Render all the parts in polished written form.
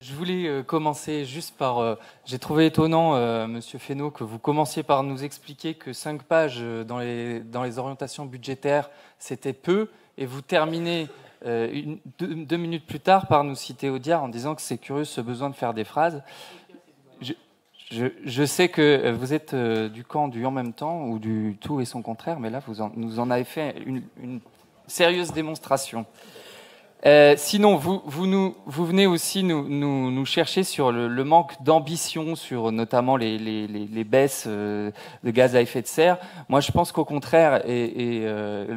Je voulais commencer juste par... j'ai trouvé étonnant, Monsieur Fesneau, que vous commenciez par nous expliquer que 5 pages dans les orientations budgétaires, c'était peu, et vous terminez deux minutes plus tard par nous citer Audiard en disant que c'est curieux ce besoin de faire des phrases. Je sais que vous êtes du camp du en même temps, ou du tout et son contraire, mais là, nous en avez fait une sérieuse démonstration. Sinon, vous venez aussi nous chercher sur le manque d'ambition, sur notamment les baisses de gaz à effet de serre. Moi, je pense qu'au contraire,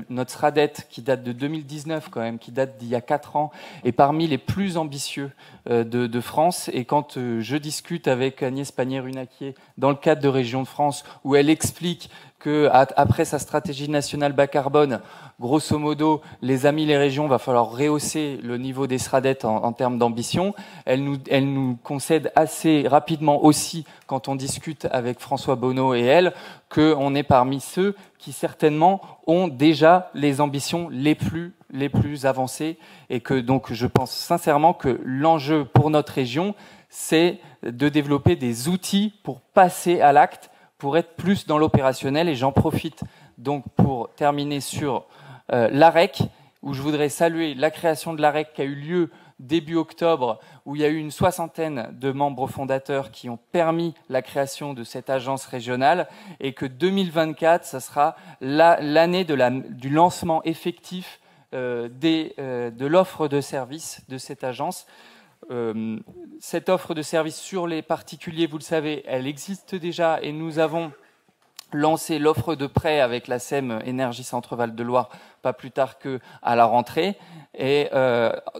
notre SRADET, qui date de 2019 quand même, qui date d'il y a 4 ans, est parmi les plus ambitieux de France. Et quand je discute avec Agnès Pannier-Runacher dans le cadre de Région de France, où elle explique que après sa stratégie nationale bas carbone, grosso modo, les amis, les régions, va falloir rehausser le niveau des SRADET en termes d'ambition. Elle nous concède assez rapidement aussi, quand on discute avec François Bonneau et elle, qu'on est parmi ceux qui certainement ont déjà les ambitions les plus avancées, et que donc je pense sincèrement que l'enjeu pour notre région, c'est de développer des outils pour passer à l'acte, pour être plus dans l'opérationnel. Et j'en profite donc pour terminer sur l'AREC, où je voudrais saluer la création de l'AREC qui a eu lieu début octobre, où il y a eu une 60aine de membres fondateurs qui ont permis la création de cette agence régionale, et que 2024, ça sera l'année du lancement effectif de l'offre de service de cette agence. Cette offre de service sur les particuliers, vous le savez, elle existe déjà, et nous avons lancé l'offre de prêt avec la SEM Énergie Centre-Val de Loire pas plus tard qu'à la rentrée. Et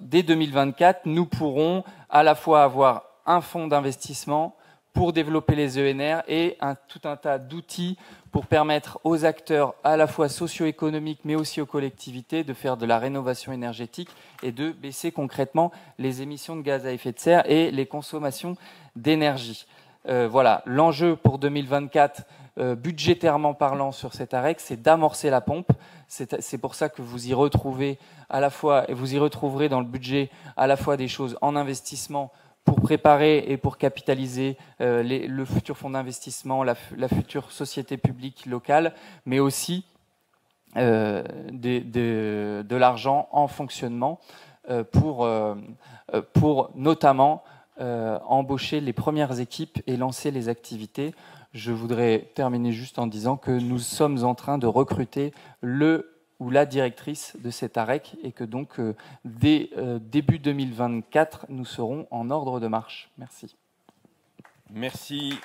dès 2024, nous pourrons à la fois avoir un fonds d'investissement pour développer les ENR et tout un tas d'outils pour permettre aux acteurs à la fois socio-économiques mais aussi aux collectivités de faire de la rénovation énergétique et de baisser concrètement les émissions de gaz à effet de serre et les consommations d'énergie. Voilà, l'enjeu pour 2024, budgétairement parlant sur cet AREC, c'est d'amorcer la pompe. C'est pour ça que vous y retrouvez à la fois, et vous y retrouverez dans le budget à la fois des choses en investissement pour préparer et pour capitaliser le futur fonds d'investissement, la future société publique locale, mais aussi de l'argent en fonctionnement pour notamment embaucher les premières équipes et lancer les activités. Je voudrais terminer juste en disant que nous sommes en train de recruter le ou la directrice de cet AREC, et que donc dès début 2024, nous serons en ordre de marche. Merci. Merci.